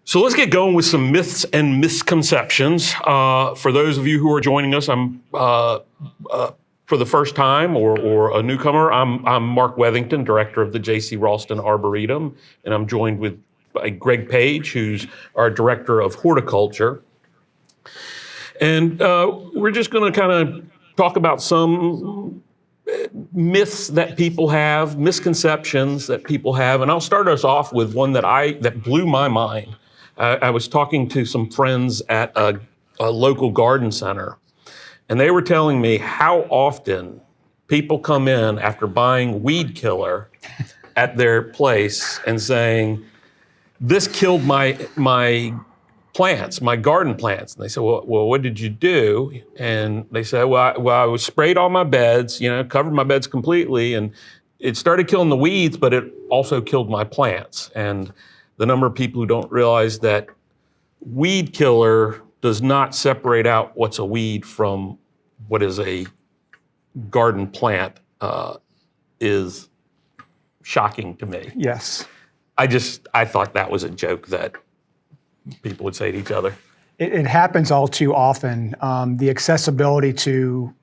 So let's get going with some myths and misconceptions. For those of you who are joining us, I'm for the first time or a newcomer. I'm Mark Wethington, director of the J.C. Ralston Arboretum, and I'm joined by Greg Page, who's our director of horticulture. And we're just going to kind of talk about some myths that people have, misconceptions that people have, and I'll start us off with one that blew my mind. I was talking to some friends at a local garden center, and they were telling me how often people come in after buying weed killer at their place and saying, "This killed my plants, my garden plants." And they said, well, what did you do? And they said, well, I was sprayed all my beds, covered my beds completely, and it started killing the weeds, but it also killed my plants. And the number of people who don't realize that weed killer does not separate out what's a weed from what is a garden plant is shocking to me. Yes. I thought that was a joke that people would say to each other. It happens all too often. The accessibility to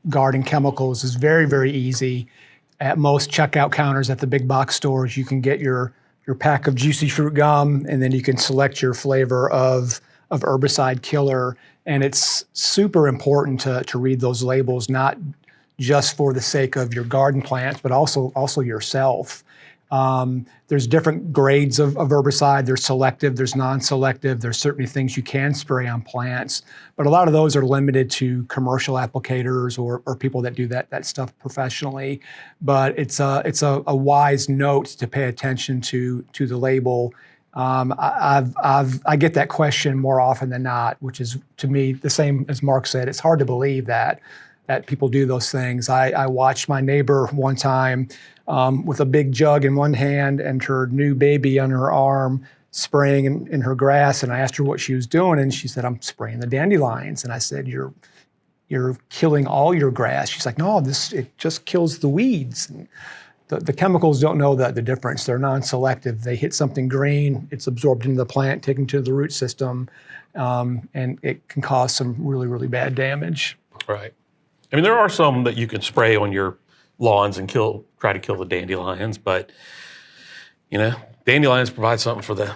garden chemicals is very, very easy. At most checkout counters at the big box stores, you can get your pack of Juicy Fruit gum, and then you can select your flavor of herbicide killer. And it's super important to read those labels, not just for the sake of your garden plants, but also yourself. There's different grades of herbicide. There's selective, there's non-selective. There's certainly things you can spray on plants, but a lot of those are limited to commercial applicators or people that do that stuff professionally. But it's a wise note to pay attention to the label. I get that question more often than not, which is to me the same as Mark said. It's hard to believe that people do those things. I watched my neighbor one time with a big jug in one hand and her new baby on her arm spraying in her grass. And I asked her what she was doing, and she said, "I'm spraying the dandelions." And I said, You're killing all your grass." She's like, "No, it just kills the weeds." And the chemicals don't know the difference. They're non-selective. They hit something green, it's absorbed into the plant, taken to the root system, and it can cause some really, really bad damage. Right. I mean, there are some that you can spray on your lawns and try to kill the dandelions, but dandelions provide something for the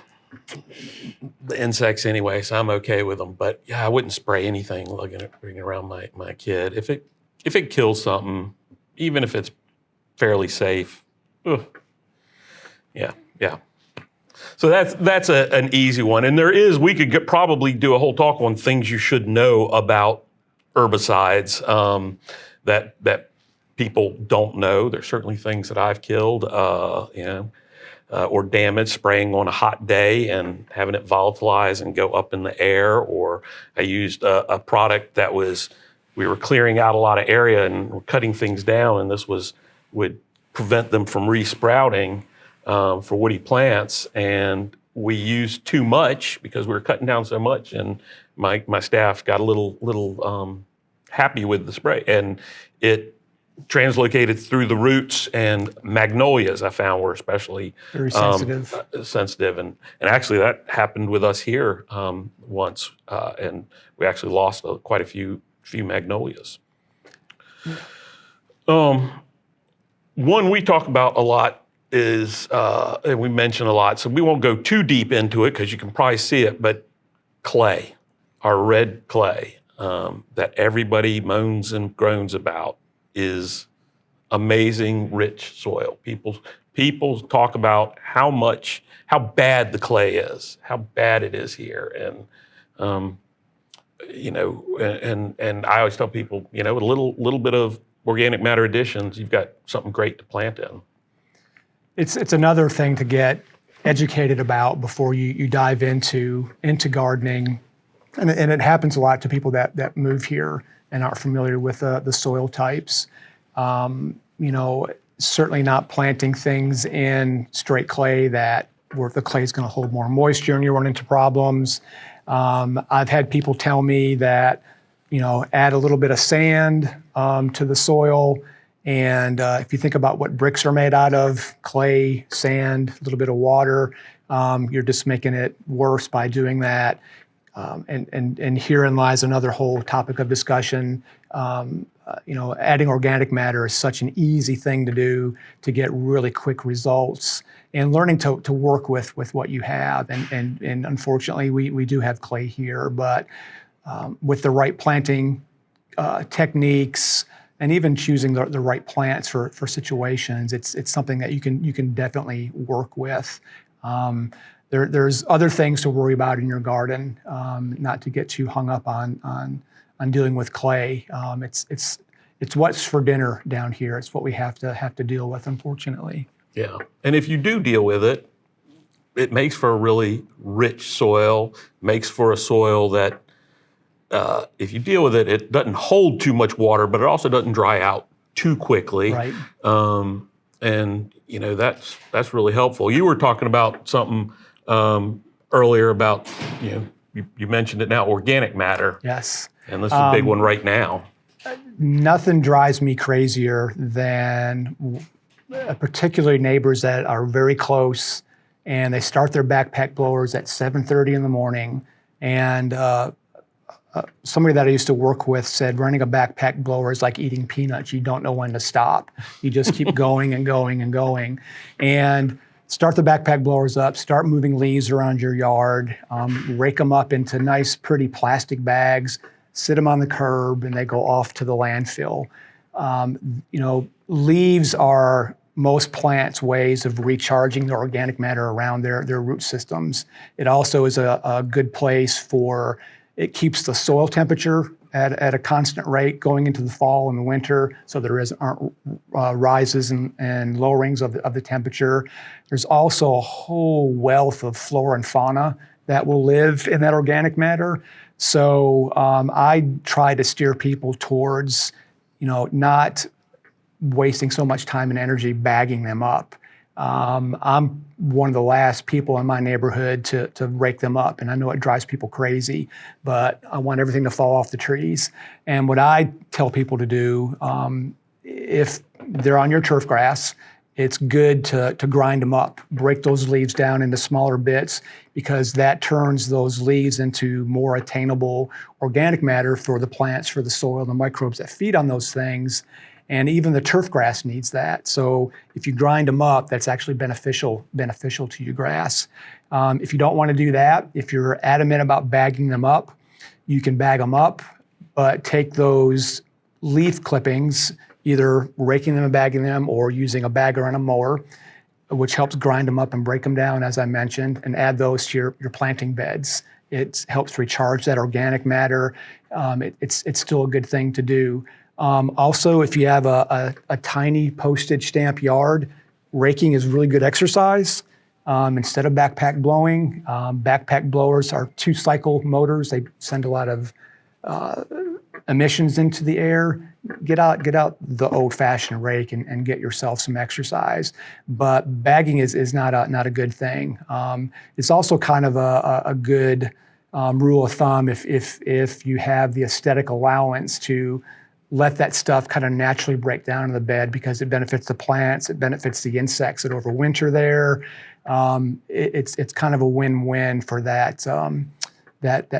insects anyway, so I'm okay with them. But yeah, I wouldn't spray anything bringing around my kid. If it kills something, even if it's fairly safe, yeah. So that's an easy one. And we could probably do a whole talk on things you should know about herbicides that people don't know. There's certainly things that I've killed, or damaged spraying on a hot day and having it volatilize and go up in the air. Or I used a product we were clearing out a lot of area and we're cutting things down, and this would prevent them from resprouting for woody plants. And we used too much because we were cutting down so much, and my staff got a little happy with the spray, and it translocated through the roots, and magnolias I found were especially very sensitive. And actually that happened with us here once, and we actually lost quite a few magnolias. One we talk about a lot is, and we mention a lot, so we won't go too deep into it because you can probably see it, but clay, our red clay that everybody moans and groans about, is amazing rich soil. People talk about how bad the clay is, how bad it is here, and and I always tell people, with a little bit of organic matter additions, you've got something great to plant in. It's another thing to get educated about before you dive into gardening, and it happens a lot to people that move here and aren't familiar with the soil types. Certainly not planting things in straight clay where the clay is going to hold more moisture and you run into problems. I've had people tell me that, add a little bit of sand to the soil. And if you think about what bricks are made out of, clay, sand, a little bit of water, you're just making it worse by doing that. And herein lies another whole topic of discussion. Adding organic matter is such an easy thing to do to get really quick results, and learning to work with what you have. And unfortunately, we do have clay here, but with the right planting techniques and even choosing the right plants for situations, it's something that you can definitely work with. There's other things to worry about in your garden, not to get too hung up on dealing with clay. It's what's for dinner down here. It's what we have to deal with, unfortunately. Yeah, and if you do deal with it, it makes for a really rich soil, makes for a soil that, if you deal with it, it doesn't hold too much water, but it also doesn't dry out too quickly. Right. And that's really helpful. You were talking about something earlier about, you mentioned it now, organic matter. Yes. And this is a big one right now. Nothing drives me crazier than particularly neighbors that are very close and they start their backpack blowers at 7:30 in the morning. And somebody that I used to work with said running a backpack blower is like eating peanuts. You don't know when to stop. You just keep going and going and going. And start the backpack blowers up, start moving leaves around your yard, rake them up into nice, pretty plastic bags, sit them on the curb, and they go off to the landfill. Leaves are most plants' ways of recharging the organic matter around their root systems. It also is a good place for, it keeps the soil temperature at a constant rate going into the fall and the winter, so there aren't rises and lowerings of the temperature. There's also a whole wealth of flora and fauna that will live in that organic matter. So I try to steer people towards, not wasting so much time and energy bagging them up. I'm one of the last people in my neighborhood to rake them up, and I know it drives people crazy, but I want everything to fall off the trees. And what I tell people to do, if they're on your turf grass, it's good to grind them up, break those leaves down into smaller bits, because that turns those leaves into more attainable organic matter for the plants, for the soil, the microbes that feed on those things. And even the turf grass needs that. So if you grind them up, that's actually beneficial to your grass. If you don't want to do that, if you're adamant about bagging them up, you can bag them up, but take those leaf clippings, either raking them and bagging them or using a bagger and a mower, which helps grind them up and break them down, as I mentioned, and add those to your planting beds. It helps recharge that organic matter. It's still a good thing to do. Also, if you have a tiny postage stamp yard, raking is really good exercise. Instead of backpack blowing, backpack blowers are 2-cycle motors. They send a lot of emissions into the air. Get out the old-fashioned rake and get yourself some exercise. But bagging is not a good thing. It's also kind of a good rule of thumb if you have the aesthetic allowance to let that stuff kind of naturally break down in the bed, because it benefits the plants, it benefits the insects that overwinter there. It's kind of a win-win for that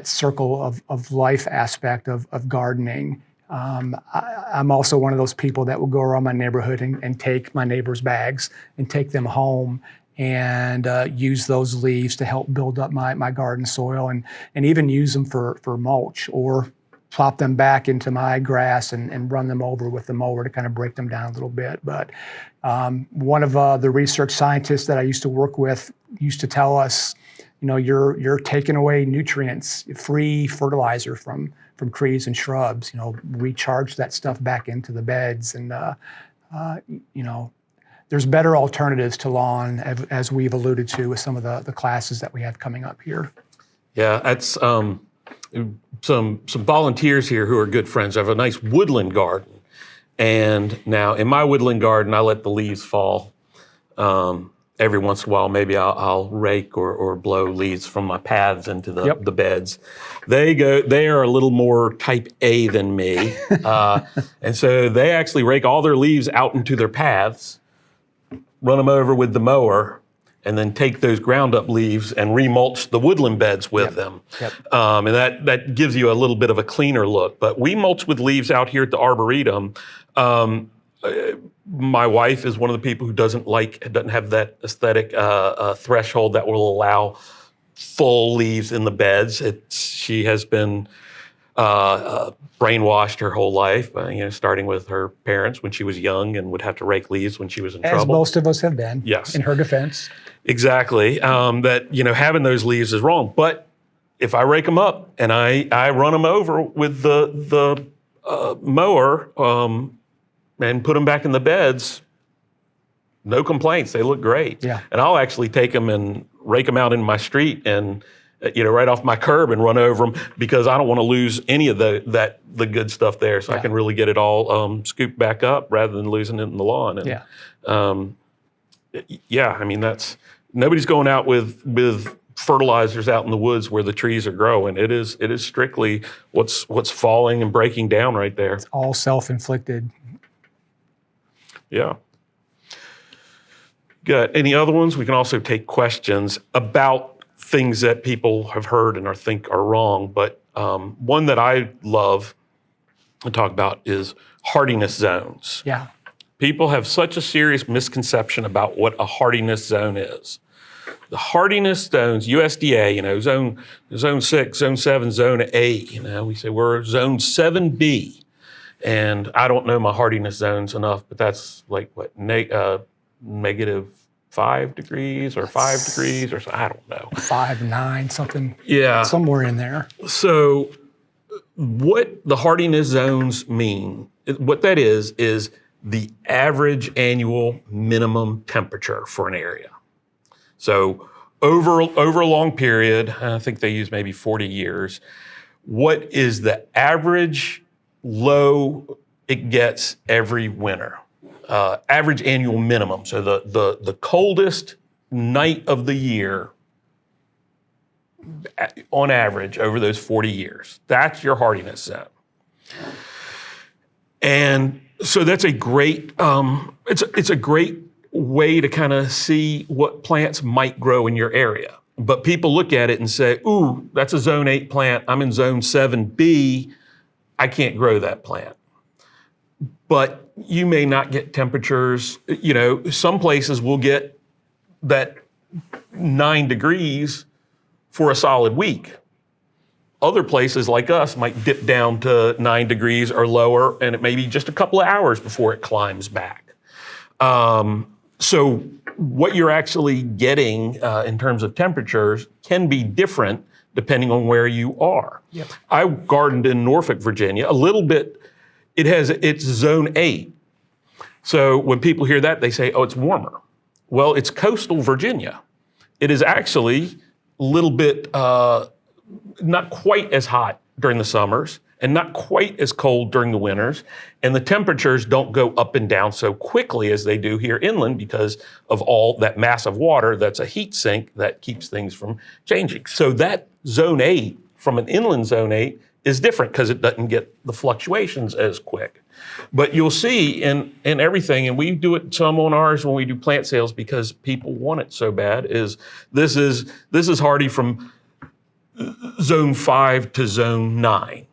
circle of life aspect of gardening. I'm also one of those people that will go around my neighborhood and take my neighbor's bags and take them home and use those leaves to help build up my garden soil, and even use them for mulch, or plop them back into my grass and run them over with the mower to kind of break them down a little bit. But one of the research scientists that I used to work with used to tell us, you're taking away nutrients, free fertilizer from trees and shrubs. Recharge that stuff back into the beds, and there's better alternatives to lawn, as we've alluded to with some of the classes that we have coming up here. Yeah, that's some volunteers here who are good friends. I have a nice woodland garden, and now in my woodland garden, I let the leaves fall. Every once in a while, maybe I'll rake or blow leaves from my paths into the beds. They are a little more type A than me, and so they actually rake all their leaves out into their paths, run them over with the mower, and then take those ground up leaves and remulch the woodland beds with them. Yep. And that gives you a little bit of a cleaner look. But we mulch with leaves out here at the Arboretum. My wife is one of the people who doesn't have that aesthetic threshold that will allow full leaves in the beds. She has been brainwashed her whole life, starting with her parents when she was young and would have to rake leaves when she was in As trouble. most of us have been, Yes. in her defense. Exactly. That, having those leaves is wrong. But if I rake them up and I run them over with the mower and put them back in the beds, no complaints. They look great. Yeah. And I'll actually take them and rake them out in my street and right off my curb and run over them because I don't want to lose any of the good stuff there. So I can really get it all scooped back up rather than losing it in the lawn. And, nobody's going out with fertilizers out in the woods where the trees are growing. It is strictly what's falling and breaking down right there. It's all self-inflicted. Yeah. Good. Any other ones? We can also take questions about things that people have heard and think are wrong. But one that I love to talk about is hardiness zones. Yeah. People have such a serious misconception about what a hardiness zone is. The hardiness zones, USDA, zone 6, zone 7, zone 8, we say we're zone 7B. And I don't know my hardiness zones enough, but that's like what, negative 5 degrees or 5 degrees or so, I don't know. 5, 9, something. Yeah. Somewhere in there. So what the hardiness zones mean, what that is the average annual minimum temperature for an area. So over a long period, I think they use maybe 40 years, what is the average low it gets every winter? Average annual minimum. So the coldest night of the year on average over those 40 years. That's your hardiness zone. And so that's a great, it's a great way to kind of see what plants might grow in your area. But people look at it and say, ooh, that's a zone 8 plant. I'm in zone 7B. I can't grow that plant. But you may not get temperatures, some places will get that 9 degrees for a solid week. Other places like us might dip down to 9 degrees or lower, and it may be just a couple of hours before it climbs back. So what you're actually getting in terms of temperatures can be different depending on where you are. Yep. I gardened in Norfolk, Virginia, a little bit. It's zone 8. So when people hear that, they say, oh, it's warmer. Well, it's coastal Virginia. It is actually a little bit not quite as hot during the summers and not quite as cold during the winters. And the temperatures don't go up and down so quickly as they do here inland because of all that massive water that's a heat sink that keeps things from changing. So that zone 8 from an inland zone 8 is different because it doesn't get the fluctuations as quick. But you'll see in everything, and we do it some on ours when we do plant sales because people want it so bad, this is hardy from zone 5 to zone 9.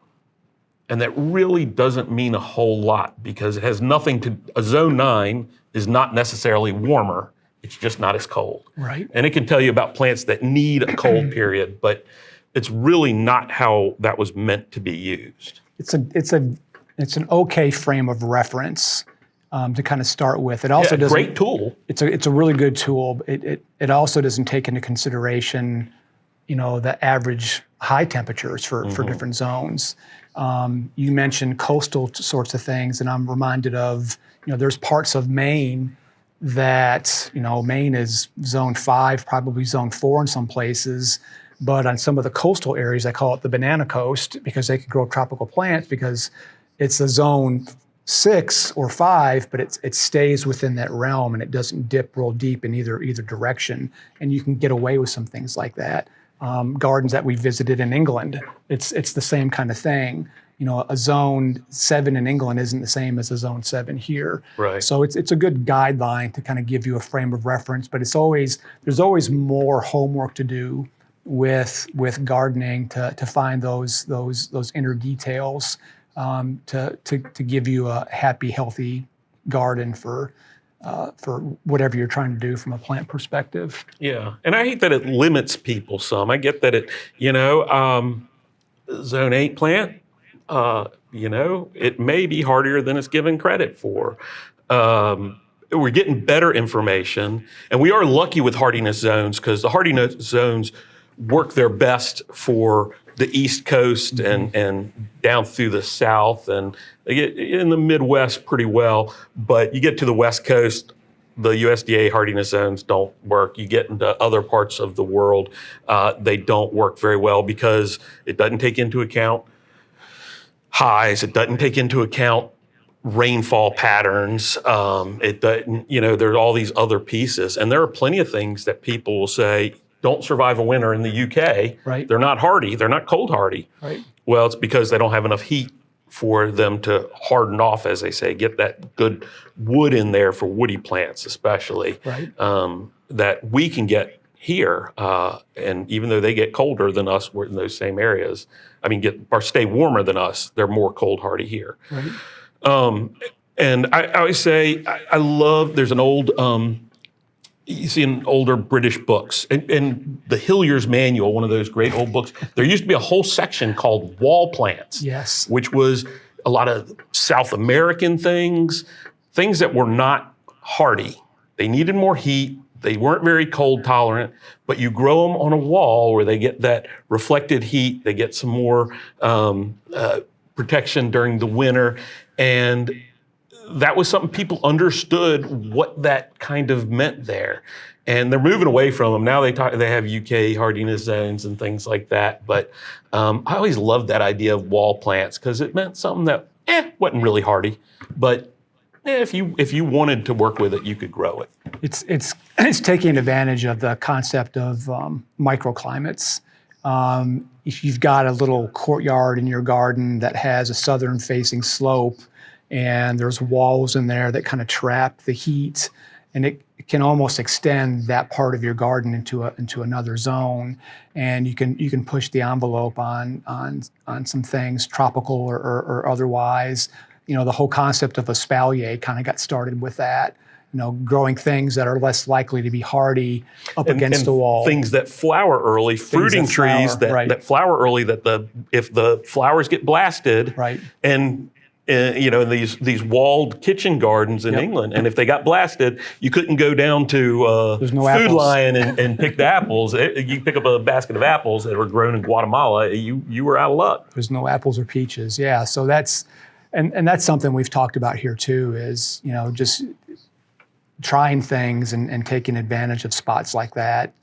And that really doesn't mean a whole lot because it has nothing to, a zone 9 is not necessarily warmer, it's just not as cold. Right. And it can tell you about plants that need a cold period, but it's really not how that was meant to be used. It's an okay frame of reference to kind of start with. It also doesn't. Great tool. It's a really good tool. It also doesn't take into consideration, the average high temperatures for different zones. You mentioned coastal sorts of things, and I'm reminded of, there's parts of Maine that, Maine is zone 5, probably zone 4 in some places. But on some of the coastal areas, I call it the banana coast because they can grow tropical plants because it's a zone 6 or 5, but it stays within that realm and it doesn't dip real deep in either direction. And you can get away with some things like that. Gardens that we visited in England, it's the same kind of thing. a zone 7 in England isn't the same as a zone 7 here. Right. So it's a good guideline to kind of give you a frame of reference, but there's always more homework to do with gardening to find those inner details to give you a happy, healthy garden for whatever you're trying to do from a plant perspective. Yeah, and I hate that it limits people some. I get that zone 8 plant, it may be harder than it's given credit for. We're getting better information, and we are lucky with hardiness zones because the hardiness zones work their best for the East Coast and down through the South, and they get in the Midwest pretty well. But you get to the West Coast, the USDA hardiness zones don't work. You get into other parts of the world, they don't work very well because it doesn't take into account highs. It doesn't take into account rainfall patterns. It doesn't, there's all these other pieces. And there are plenty of things that people will say don't survive a winter in the UK. Right. They're not hardy. They're not cold hardy. Right. Well, it's because they don't have enough heat for them to harden off, as they say, get that good wood in there for woody plants especially, Right. that we can get here. And even though they get colder than us, we're in those same areas. Or stay warmer than us, they're more cold hardy here. Right. And I always say, I love, there's an old, you see in older British books, and the Hillier's Manual, one of those great old books, there used to be a whole section called wall plants. Yes. Which was a lot of South American things that were not hardy. They needed more heat. They weren't very cold tolerant, but you grow them on a wall where they get that reflected heat. They get some more protection during the winter. And that was something people understood what that kind of meant there. And they're moving away from them. Now they have UK hardiness zones and things like that. But I always loved that idea of wall plants because it meant something that wasn't really hardy. But if you wanted to work with it, you could grow it. It's taking advantage of the concept of microclimates. If you've got a little courtyard in your garden that has a southern facing slope and there's walls in there that kind of trap the heat, and it can almost extend that part of your garden into another zone, and you can push the envelope on some things, tropical or otherwise. The whole concept of espalier kind of got started with that. Growing things that are less likely to be hardy up against the wall. Things that flower early, fruiting trees that flower early. If the flowers get blasted, right, and these walled kitchen gardens in England, and if they got blasted, you couldn't go down to Food Lion and pick the apples. You pick up a basket of apples that were grown in Guatemala, you were out of luck. There's no apples or peaches. Yeah, so that's something we've talked about here too. Is just trying things and taking advantage of spots like that.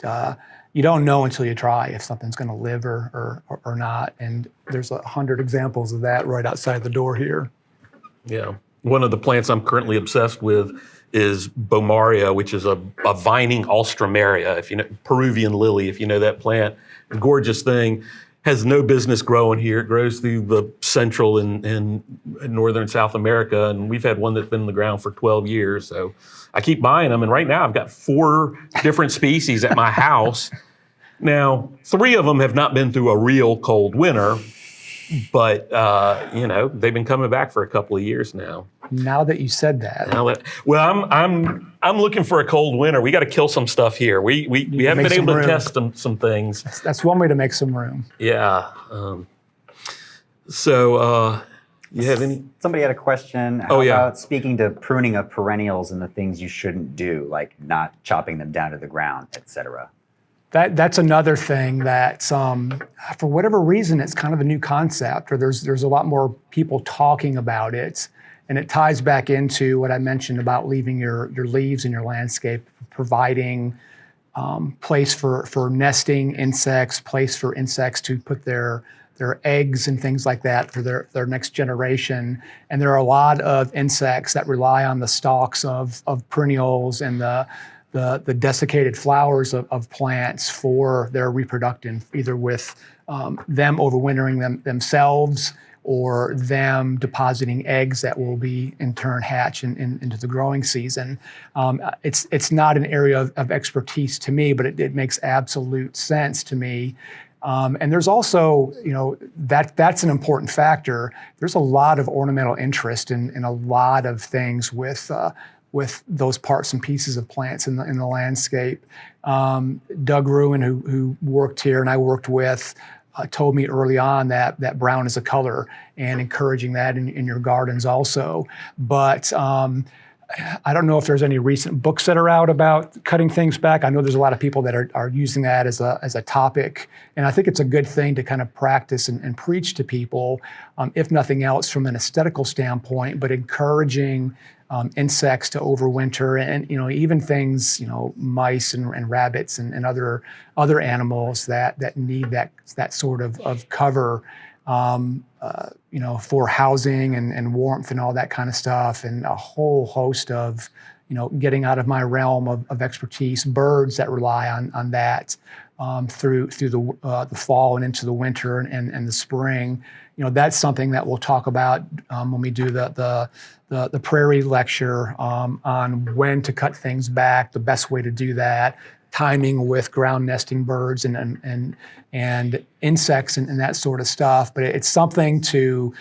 You don't know until you try if something's going to live or not. And there's 100 examples of that right outside the door here. Yeah. One of the plants I'm currently obsessed with is Bomaria, which is a vining alstroemeria, Peruvian lily, if you know that plant. A gorgeous thing. Has no business growing here. It grows through the central and northern South America, and we've had one that's been in the ground for 12 years. So I keep buying them, and right now I've got 4 different species at my house. Now, 3 of them have not been through a real cold winter, but they've been coming back for a couple of years now. Now that you said that, I'm looking for a cold winter. We got to kill some stuff here. We haven't been able to test some things. That's one way to make some room. Yeah. So you have any? Somebody had a question. How about speaking to pruning of perennials and the things you shouldn't do, like not chopping them down to the ground, et cetera? That's another thing that, for whatever reason, it's kind of a new concept, or there's a lot more people talking about it, and it ties back into what I mentioned about leaving your leaves in your landscape, providing place for nesting insects, place for insects to put their eggs and things like that for their next generation. And there are a lot of insects that rely on the stalks of perennials and the desiccated flowers of plants for their reproduction, either with them overwintering themselves or them depositing eggs that will be in turn hatch into the growing season. It's not an area of expertise to me, but it makes absolute sense to me. And there's also, that's an important factor. There's a lot of ornamental interest in a lot of things with those parts and pieces of plants in the landscape. Doug Ruin, who worked here and I worked with, told me early on that brown is a color, and encouraging that in your gardens also. But I don't know if there's any recent books that are out about cutting things back. I know there's a lot of people that are using that as a topic, and I think it's a good thing to kind of practice and preach to people, if nothing else from an aesthetical standpoint, but encouraging insects to overwinter, and even things, mice and rabbits and other animals that need that sort of cover, for housing and warmth and all that kind of stuff, and a whole host of, getting out of my realm of expertise, birds that rely on that through the fall and into the winter and the spring. That's something that we'll talk about when we do the prairie lecture on when to cut things back, the best way to do that, timing with ground nesting birds and insects and that sort of stuff. But it's something to,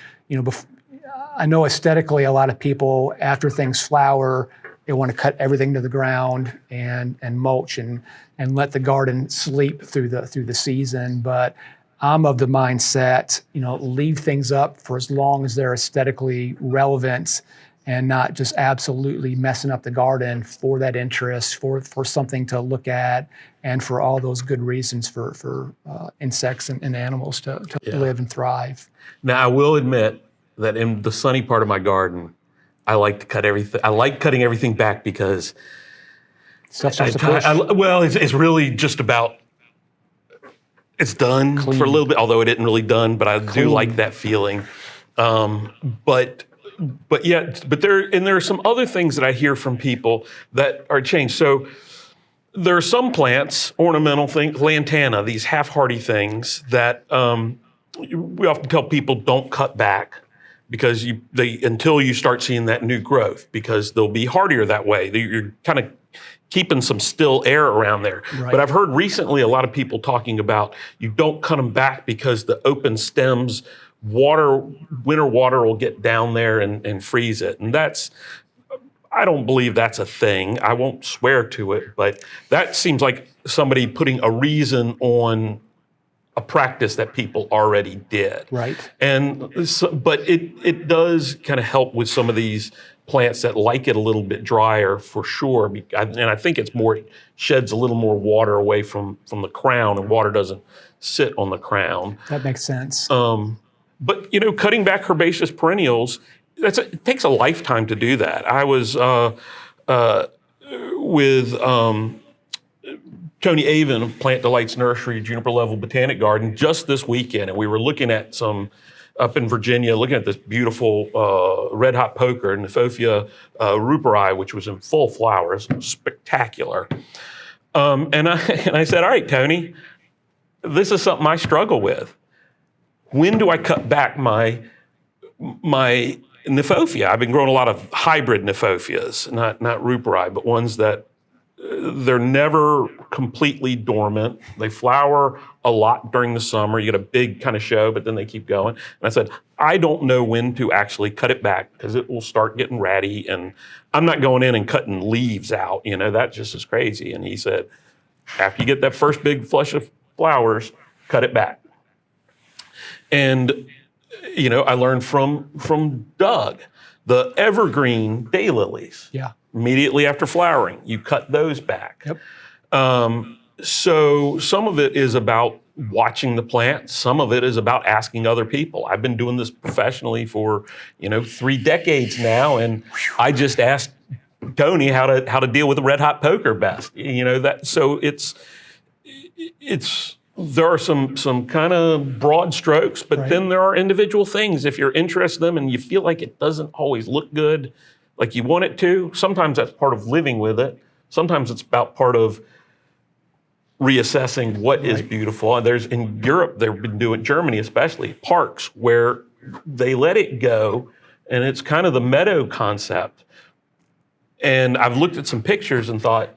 I know aesthetically a lot of people, after things flower, they want to cut everything to the ground and mulch and let the garden sleep through the season. But I'm of the mindset, leave things up for as long as they're aesthetically relevant, and not just absolutely messing up the garden for that interest, for something to look at, and for all those good reasons for insects and animals to live and thrive. Now, I will admit that in the sunny part of my garden, I like to cut everything. I like cutting everything back because Stuff starts to push. It's really just about, it's done Clean. for a little bit, although it isn't really done, but I do like that feeling. But there are some other things that I hear from people that are changed. So there are some plants, ornamental things, lantana, these half-hardy things that we often tell people don't cut back because until you start seeing that new growth, because they'll be hardier that way. You're kind of keeping some still air around there. Right. But I've heard recently a lot of people talking about you don't cut them back because the open stems, winter water will get down there and freeze it. And I don't believe that's a thing. I won't swear to it, but that seems like somebody putting a reason on a practice that people already did. Right. But it does kind of help with some of these plants that like it a little bit drier for sure. And I think it sheds a little more water away from the crown, and water doesn't sit on the crown. That makes sense. But cutting back herbaceous perennials, it takes a lifetime to do that. I was with Tony Avon of Plant Delights Nursery, Juniper Level Botanic Garden, just this weekend, and we were looking at some up in Virginia, looking at this beautiful red hot poker, Kniphofia ruperi, which was in full flowers, spectacular. And I said, all right, Tony, this is something I struggle with. When do I cut back my Kniphofia? I've been growing a lot of hybrid Kniphofias, not ruperi, but ones that they're never completely dormant. They flower a lot during the summer. You get a big kind of show, but then they keep going. And I said, I don't know when to actually cut it back because it will start getting ratty, and I'm not going in and cutting leaves out. That just is crazy. And he said, after you get that first big flush of flowers, cut it back. And, I learned from Doug, the evergreen daylilies. Yeah. Immediately after flowering, you cut those back. Yep. So some of it is about watching the plant. Some of it is about asking other people. I've been doing this professionally for, 3 decades now, and I just asked Tony how to deal with the red hot poker best. So there are some kind of broad strokes, but Right. then there are individual things. If you're interested in them and you feel like it doesn't always look good, like you want it to, sometimes that's part of living with it. Sometimes it's about part of reassessing what is beautiful. And in Europe, they've been doing, Germany especially, parks where they let it go, and it's kind of the meadow concept. And I've looked at some pictures and thought,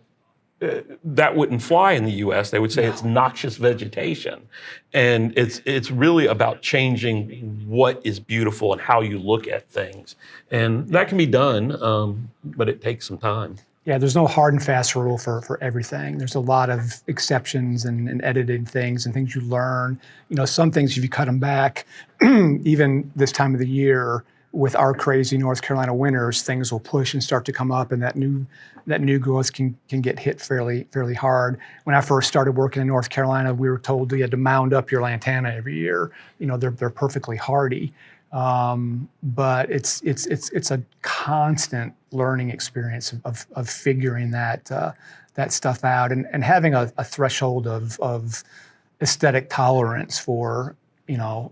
that wouldn't fly in the U.S. They would say it's noxious vegetation. And it's really about changing what is beautiful and how you look at things. And that can be done, but it takes some time. Yeah, there's no hard and fast rule for everything. There's a lot of exceptions and edited things and things you learn. You know, some things, if you cut them back, even this time of the year, with our crazy North Carolina winters, things will push and start to come up, and that new growth can get hit fairly hard. When I first started working in North Carolina, we were told you had to mound up your lantana every year. You know, they're perfectly hardy, but it's a constant learning experience of figuring that stuff out and having a threshold of aesthetic tolerance for, you know,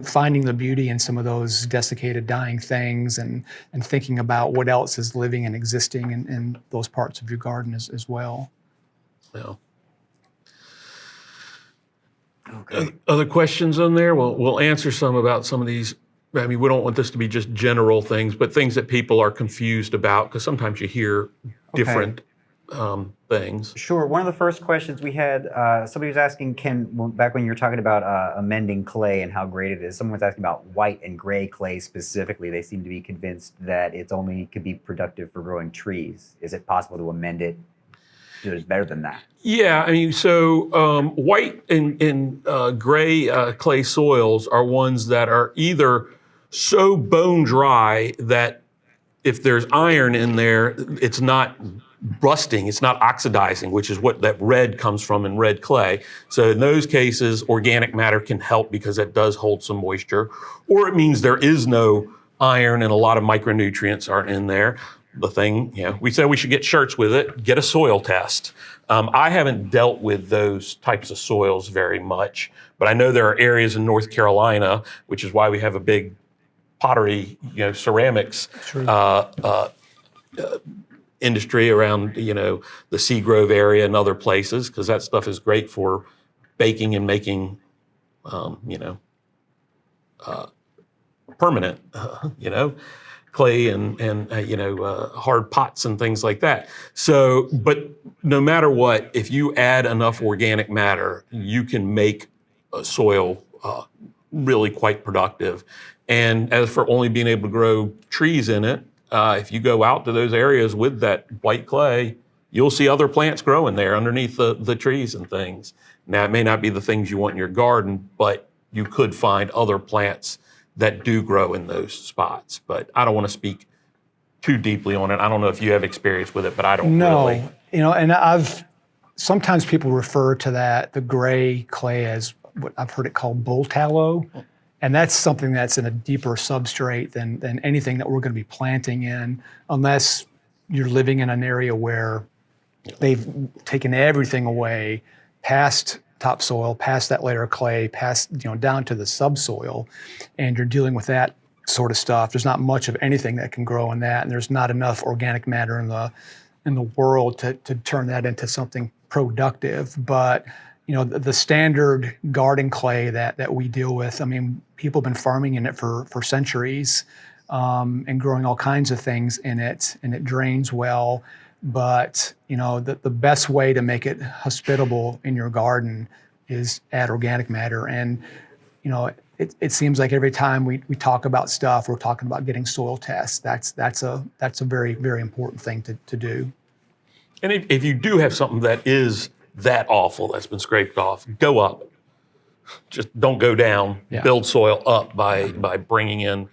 finding the beauty in some of those desiccated, dying things, and thinking about what else is living and existing in those parts of your garden as well. Yeah. Okay. Other questions on there? We'll answer some about some of these. I mean, we don't want this to be just general things, but things that people are confused about, because sometimes you hear different things. Sure. One of the first questions we had, somebody was asking, back when you were talking about amending clay and how great it is, someone was asking about white and gray clay specifically. They seem to be convinced that it only could be productive for growing trees. Is it possible to amend it so it's better than that? Yeah, I mean, so white and gray clay soils are ones that are either so bone dry that if there's iron in there, it's not rusting, it's not oxidizing, which is what that red comes from in red clay. So in those cases, organic matter can help because it does hold some moisture, or it means there is no iron and a lot of micronutrients aren't in there. The thing, you know, we said we should get shirts with it, get a soil test. I haven't dealt with those types of soils very much, but I know there are areas in North Carolina, which is why we have a big pottery, you know, ceramics industry around, you know, the Seagrove area and other places, because that stuff is great for baking and making, you know, permanent, you know, clay and you know, hard pots and things like that. So, but no matter what, if you add enough organic matter, you can make a soil really quite productive. And as for only being able to grow trees in it, if you go out to those areas with that white clay, you'll see other plants growing there underneath the trees and things. Now, it may not be the things you want in your garden, but you could find other plants that do grow in those spots. But I don't want to speak too deeply on it. I don't know if you have experience with it, but I don't really. You know, and sometimes people refer to the gray clay as what I've heard it called bull tallow. And that's something that's in a deeper substrate than anything that we're going to be planting in, unless you're living in an area where they've taken everything away past topsoil, past that layer of clay, past, you know, down to the subsoil, and you're dealing with that sort of stuff. There's not much of anything that can grow in that, and there's not enough organic matter in the world to turn that into something productive. But you know, the standard garden clay that we deal with, I mean, people have been farming in it for centuries and growing all kinds of things in it, and it drains well. But, you know, the best way to make it hospitable in your garden is add organic matter. And, you know, it seems like every time we talk about stuff, we're talking about getting soil tests. That's a very, very important thing to do. And if you do have something that is that awful, that's been scraped off, go up. Just don't go down. Yeah. Build soil up by bringing in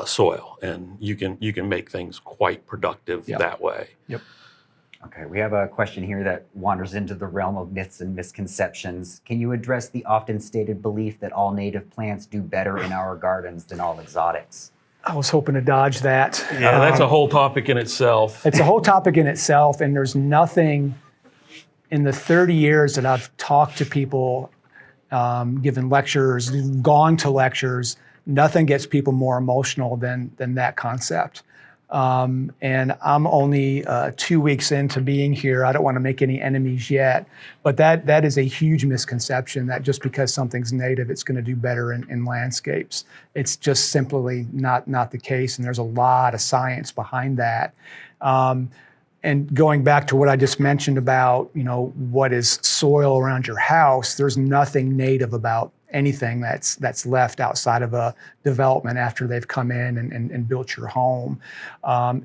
soil, and you can make things quite productive that way. Yep. Okay, we have a question here that wanders into the realm of myths and misconceptions. Can you address the often stated belief that all native plants do better in our gardens than all exotics? I was hoping to dodge that. Yeah, that's a whole topic in itself. It's a whole topic in itself, and there's nothing in the 30 years that I've talked to people, given lectures, gone to lectures, nothing gets people more emotional than that concept. And I'm only 2 weeks into being here. I don't want to make any enemies yet, but that is a huge misconception that just because something's native, it's going to do better in landscapes. It's just simply not the case, and there's a lot of science behind that. And going back to what I just mentioned about, what is soil around your house, there's nothing native about anything that's left outside of a development after they've come in and built your home.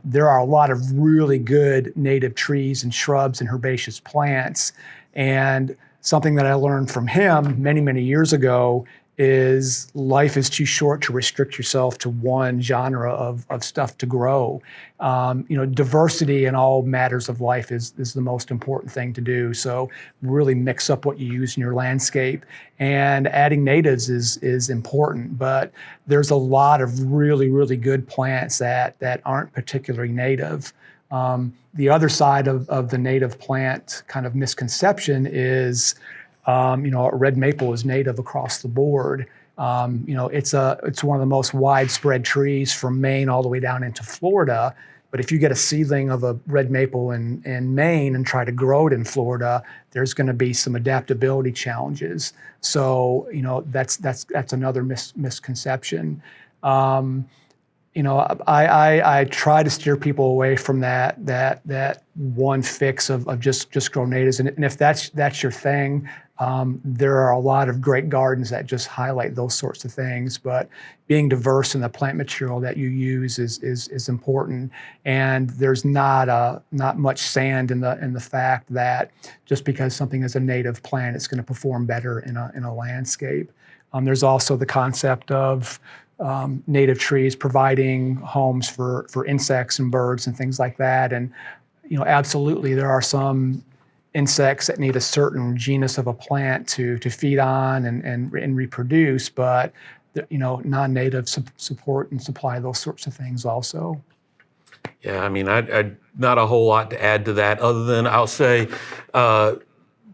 There are a lot of really good native trees and shrubs and herbaceous plants. And something that I learned from him many, many years ago is life is too short to restrict yourself to one genre of stuff to grow. Diversity in all matters of life is the most important thing to do. So really mix up what you use in your landscape, and adding natives is important, but there's a lot of really, really good plants that aren't particularly native. The other side of the native plant kind of misconception is red maple is native across the board. It's one of the most widespread trees from Maine all the way down into Florida. But if you get a seedling of a red maple in Maine and try to grow it in Florida, there's going to be some adaptability challenges. So that's another misconception. I try to steer people away from that one fix of just grow natives, and if that's your thing, there are a lot of great gardens that just highlight those sorts of things. But being diverse in the plant material that you use is important, and there's not much sand in the fact that just because something is a native plant, it's going to perform better in a landscape. There's also the concept of native trees providing homes for insects and birds and things like that. And, absolutely there are some insects that need a certain genus of a plant to feed on and reproduce, but, non-natives support and supply those sorts of things also. Yeah, I mean, I not a whole lot to add to that, other than I'll say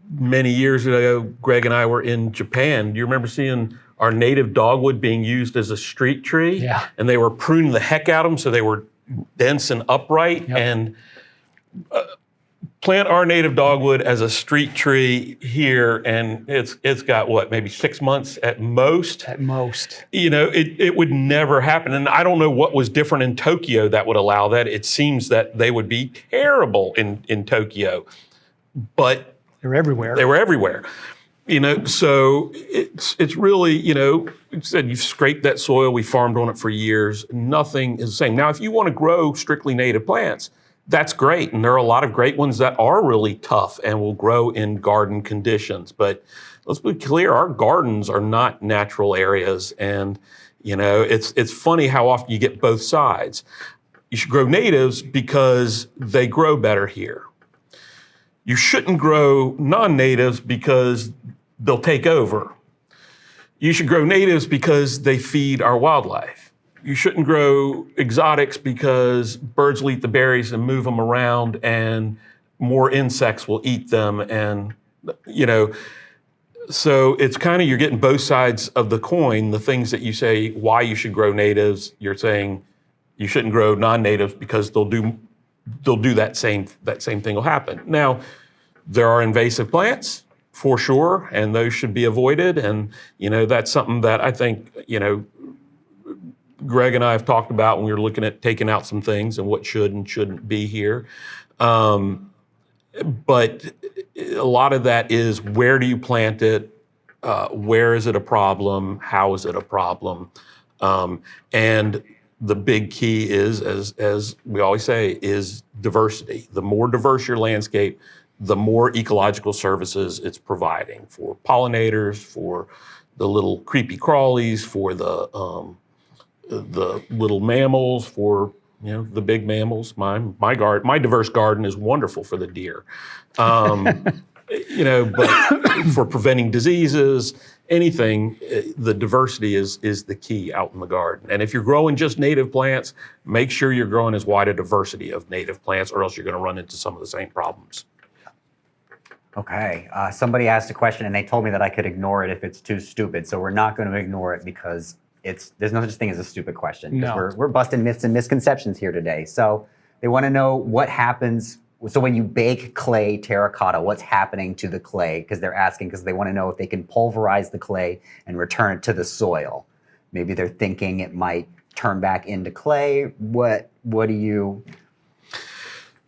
many years ago, Greg and I were in Japan. Do you remember seeing our native dogwood being used as a street tree? Yeah. And they were pruning the heck out of them so they were dense and upright. Yep. And plant our native dogwood as a street tree here, and it's got maybe 6 months at most. At most. It would never happen. And I don't know what was different in Tokyo that would allow that. It seems that they would be terrible in Tokyo. But they're everywhere. They were everywhere. So it's really, you said you've scraped that soil, we farmed on it for years, nothing is the same. Now, if you want to grow strictly native plants, that's great. And there are a lot of great ones that are really tough and will grow in garden conditions. But let's be clear, our gardens are not natural areas. And, it's funny how often you get both sides. You should grow natives because they grow better here. You shouldn't grow non-natives because they'll take over. You should grow natives because they feed our wildlife. You shouldn't grow exotics because birds will eat the berries and move them around and more insects will eat them. And, so it's kind of, you're getting both sides of the coin. The things that you say why you should grow natives, you're saying you shouldn't grow non-natives because they'll do that same thing will happen. Now, there are invasive plants for sure, and those should be avoided. And, that's something that I think, Greg and I have talked about when we were looking at taking out some things and what should and shouldn't be here. But a lot of that is, where do you plant it? Where is it a problem? How is it a problem? And the big key is, as we always say, is diversity. The more diverse your landscape, the more ecological services it's providing for pollinators, for the little creepy crawlies, for the little mammals, for the big mammals. My diverse garden is wonderful for the deer. But for preventing diseases, anything, the diversity is the key out in the garden. And if you're growing just native plants, make sure you're growing as wide a diversity of native plants, or else you're going to run into some of the same problems. Okay. Somebody asked a question and they told me that I could ignore it if it's too stupid. So we're not going to ignore it because there's no such thing as a stupid question. 'Cause No. we're busting myths and misconceptions here today. So they want to know what happens. So when you bake clay terracotta, what's happening to the clay? Because they're asking because they want to know if they can pulverize the clay and return it to the soil. Maybe they're thinking it might turn back into clay. What do you?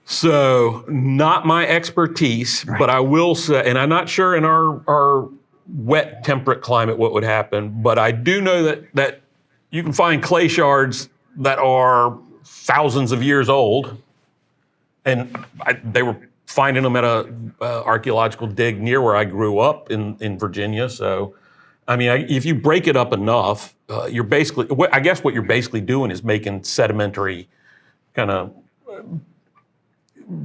So, not my expertise, but I will say, and I'm not sure in our wet, temperate climate what would happen, but I do know that you can find clay shards that are thousands of years old, and they were finding them at a archaeological dig near where I grew up in Virginia. So, I mean, if you break it up enough, you're basically, I guess what you're basically doing is making sedimentary kind of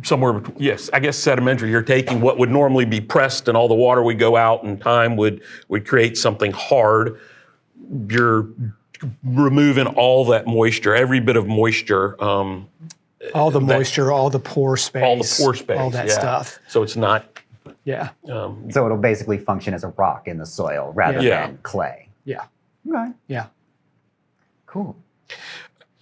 somewhere, yes, I guess sedimentary. You're taking what would normally be pressed and all the water would go out and time would create something hard. You're removing all that moisture, every bit of moisture. All the moisture, all the pore space. All the pore space. All that yeah. stuff. So it's not. Yeah. So it'll basically function as a rock in the soil rather Yeah. than clay. Yeah. Okay. Yeah. Cool.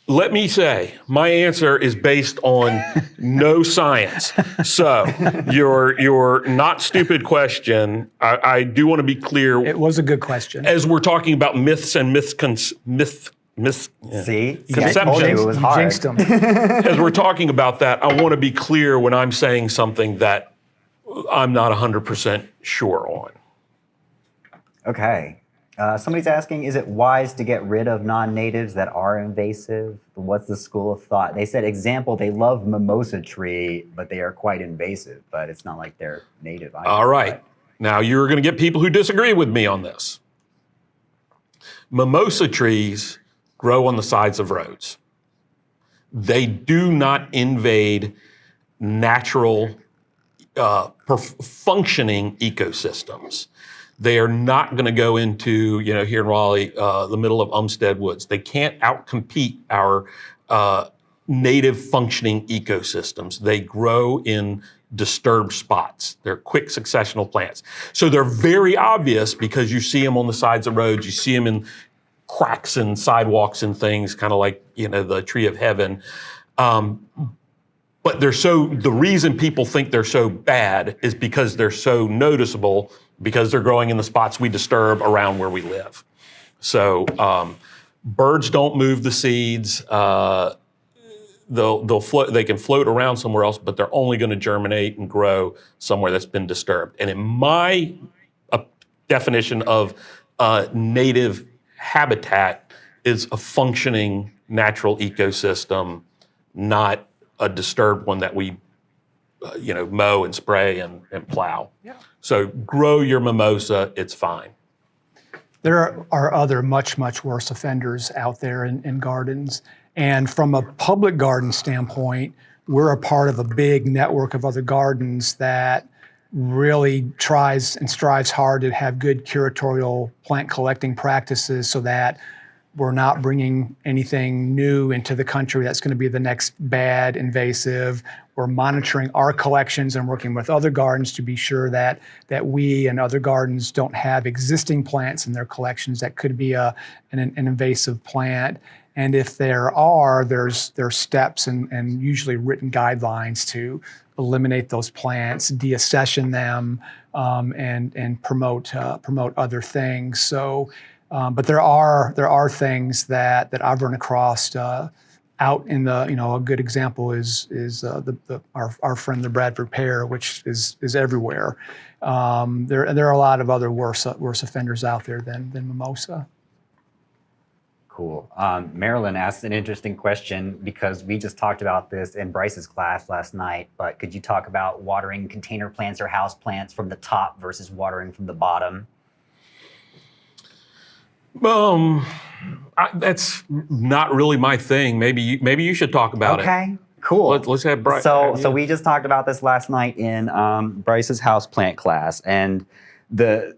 Let me say, my answer is based on no science. So your not stupid question, I do want to be clear. It was a good question. As we're talking about myths and See? I told Conceptions. you it was hard. Jinxed them. as we're talking about that, I want to be clear when I'm saying something that I'm not 100% sure on. Okay. Somebody's asking, is it wise to get rid of non-natives that are invasive? What's the school of thought? They said, example, they love mimosa tree, but they are quite invasive, but it's not like they're native either. All right. Now you're going to get people who disagree with me on this. Mimosa trees grow on the sides of roads. They do not invade natural functioning ecosystems. They are not going to go into, here in Raleigh, the middle of Umstead Woods. They can't outcompete our native functioning ecosystems. They grow in disturbed spots. They're quick successional plants. So they're very obvious because you see them on the sides of roads. You see them in cracks and sidewalks and things, kind of like, the tree of heaven. But the reason people think they're so bad is because they're so noticeable, because they're growing in the spots we disturb around where we live. So birds don't move the seeds. They'll float. They can float around somewhere else, but they're only going to germinate and grow somewhere that's been disturbed. And in my definition of native habitat is a functioning natural ecosystem, not a disturbed one that we mow and spray and plow. Yeah. So grow your mimosa, it's fine. There are other much, much worse offenders out there in gardens. And from a public garden standpoint, we're a part of a big network of other gardens that really tries and strives hard to have good curatorial plant collecting practices so that we're not bringing anything new into the country that's going to be the next bad invasive. We're monitoring our collections and working with other gardens to be sure that we and other gardens don't have existing plants in their collections that could be an invasive plant. And if there are, there's steps and usually written guidelines to eliminate those plants, deaccession them, and promote other things. So. But there are things that I've run across out in the a good example is our friend the Bradford pear, which is everywhere. There are a lot of other worse offenders out there than mimosa. Cool. Marilyn asked an interesting question because we just talked about this in Bryce's class last night, but could you talk about watering container plants or house plants from the top versus watering from the bottom? That's not really my thing. Maybe you should talk about it. Okay, cool. Let's have Bryce. So we just talked about this last night in Bryce's houseplant class, and the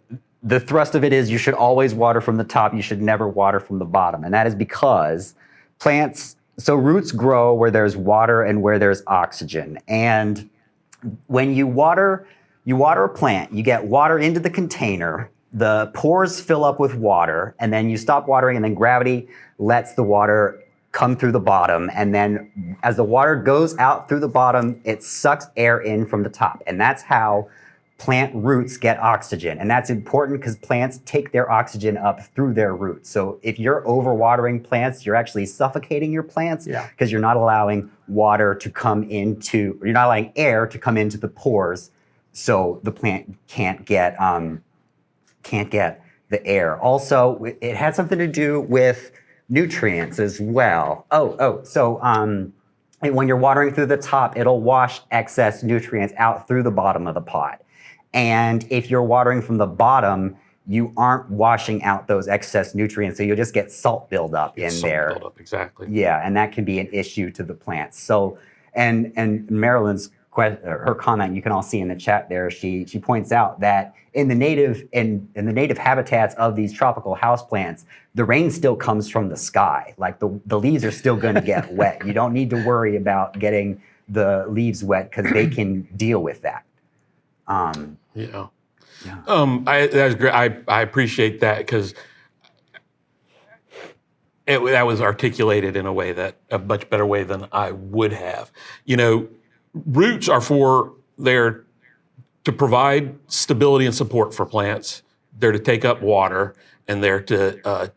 thrust of it is you should always water from the top. You should never water from the bottom, and that is because roots grow where there's water and where there's oxygen. And when you water a plant, you get water into the container. the pores fill up with water, and then you stop watering, and then gravity lets the water come through the bottom. And then as the water goes out through the bottom, it sucks air in from the top. And that's how plant roots get oxygen. And that's important because plants take their oxygen up through their roots. So if you're overwatering plants, you're actually suffocating your plants because you're not allowing water to come into, or you're not allowing air to come into the pores. So the plant can't get the air. Also, it had something to do with nutrients as well. So when you're watering through the top, it'll wash excess nutrients out through the bottom of the pot. And if you're watering from the bottom, you aren't washing out those excess nutrients, so you'll just get salt buildup in there. Salt buildup, exactly. Yeah, and that can be an issue to the plants. So, and Marilyn's her comment, you can all see in the chat there. She points out that in the native habitats of these tropical houseplants, the rain still comes from the sky. Like the leaves are still going to get wet. You don't need to worry about getting the leaves wet because they can deal with that. That's great. I appreciate that because that was articulated in a much better way than I would have. Roots are they're to provide stability and support for plants. They're to take up water, and they're to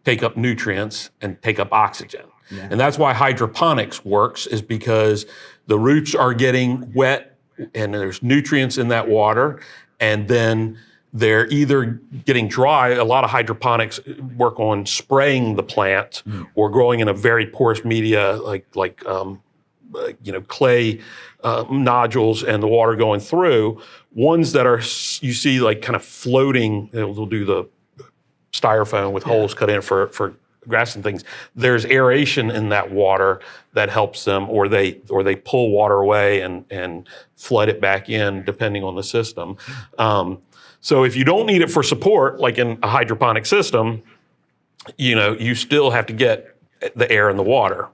take up nutrients and take up oxygen. Yeah. And that's why hydroponics works, is because the roots are getting wet and there's nutrients in that water, and then they're either getting dry. A lot of hydroponics work on spraying the plant or growing in a very porous media like clay nodules and the water going through. Ones that are, you see, like kind of floating, they'll do the styrofoam with holes cut in for grass and things. There's aeration in that water that helps them, or they pull water away and flood it back in depending on the system. So if you don't need it for support, like in a hydroponic system, you still have to get the air and the water.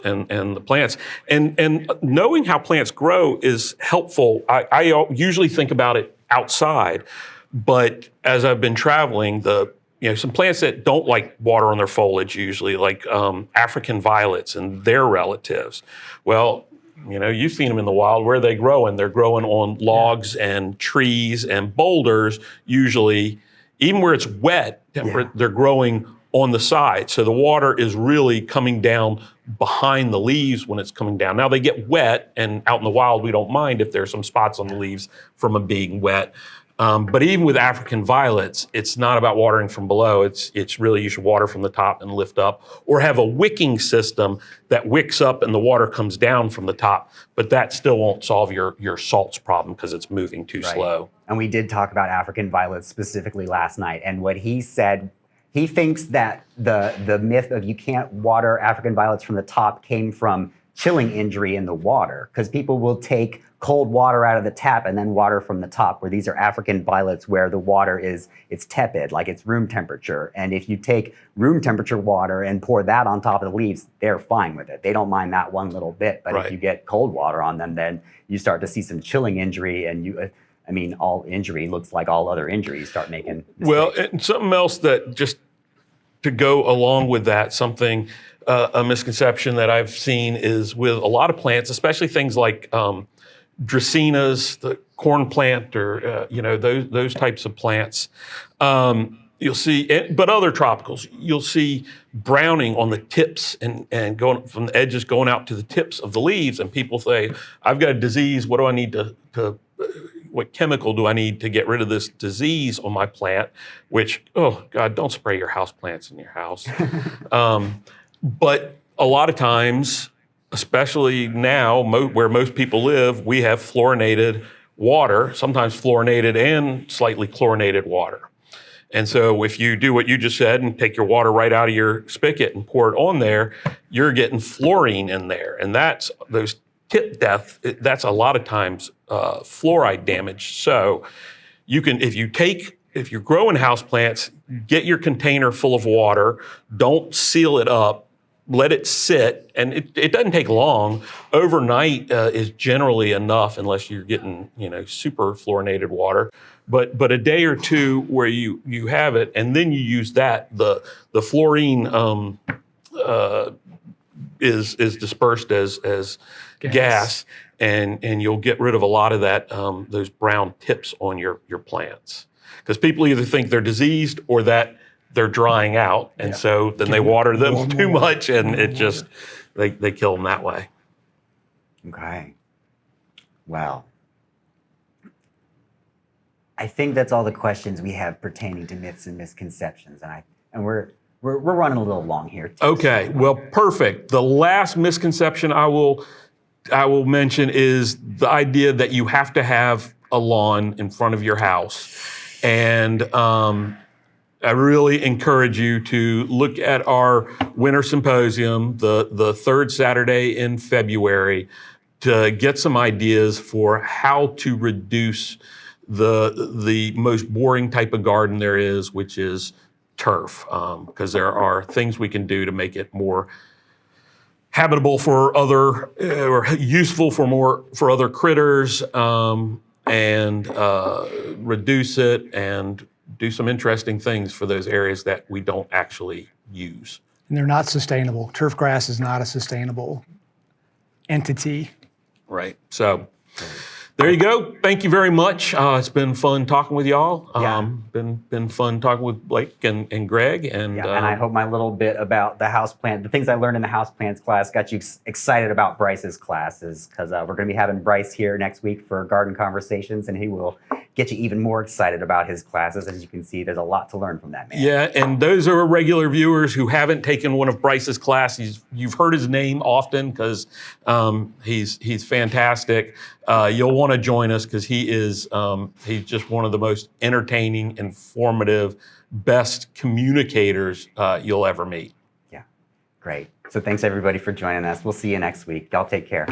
And the plants. And knowing how plants grow is helpful. I usually think about it outside, but as I've been traveling, some plants that don't like water on their foliage usually, like African violets and their relatives. Well, you've seen them in the wild. Where are they growing? They're growing on logs and trees and boulders, usually. Even where it's wet, they're growing on the side. So the water is really coming down behind the leaves when it's coming down. Now they get wet, and out in the wild, we don't mind if there's some spots on the leaves from them being wet. But even with African violets, it's not about watering from below. It's really, you should water from the top and lift up, or have a wicking system that wicks up and the water comes down from the top. But that still won't solve your salts problem because it's moving too slow. And we did talk about African violets specifically last night. And what he said, he thinks that the myth of you can't water African violets from the top came from chilling injury in the water, because people will take cold water out of the tap and then water from the top, where these are African violets where the water it's tepid, like it's room temperature. And if you take room temperature water and pour that on top of the leaves, they're fine with it. They don't mind that one little bit. But if you get cold water on them, then you start to see some chilling injury, and all injury looks like all other injuries start making mistakes. Well, and something else that just to go along with that, a misconception that I've seen is with a lot of plants, especially things like Dracaenas, the corn plant, or those types of plants. You'll see, but other tropicals, you'll see browning on the tips and going from the edges going out to the tips of the leaves. And people say, I've got a disease. What do I need what chemical do I need to get rid of this disease on my plant? Which, oh God, don't spray your house plants in your house. But a lot of times, especially now where most people live, we have fluorinated water, sometimes fluorinated and slightly chlorinated water. And so if you do what you just said and take your water right out of your spigot and pour it on there, you're getting fluorine in there. And that's those tip death, that's a lot of times fluoride damage. So you can, if you're growing houseplants, get your container full of water, don't seal it up, let it sit, and it doesn't take long. Overnight is generally enough, unless you're getting super fluorinated water. but a day or two where you have it, and then you use that. The fluorine is dispersed as gas, and you'll get rid of a lot of that those brown tips on your plants, because people either think they're diseased or that they're drying out, and so then they water them too much, and it just they kill them that way. Okay. Well, I think that's all the questions we have pertaining to myths and misconceptions, and we're running a little long here. Okay, well, perfect. The last misconception I will mention is the idea that you have to have a lawn in front of your house, and I really encourage you to look at our winter symposium, the third Saturday in February, to get some ideas for how to reduce the most boring type of garden there is, which is turf, because there are things we can do to make it more habitable for other, or useful for other critters, and reduce it and do some interesting things for those areas that we don't actually use. And they're not sustainable. Turf grass is not a sustainable entity. Right. So there you go. Thank you very much. It's been fun talking with y'all. Been fun talking with Blake and Greg. And I hope my little bit about the houseplant, the things I learned in the houseplants class, got you excited about Bryce's classes, because we're going to be having Bryce here next week for Garden Conversations, and he will get you even more excited about his classes. As you can see, there's a lot to learn from that man. Yeah, and those are regular viewers who haven't taken one of Bryce's classes. You've heard his name often because he's fantastic. You'll want to join us because he's just one of the most entertaining, informative, best communicators you'll ever meet. Yeah, great. So thanks everybody for joining us. We'll see you next week. Y'all take care.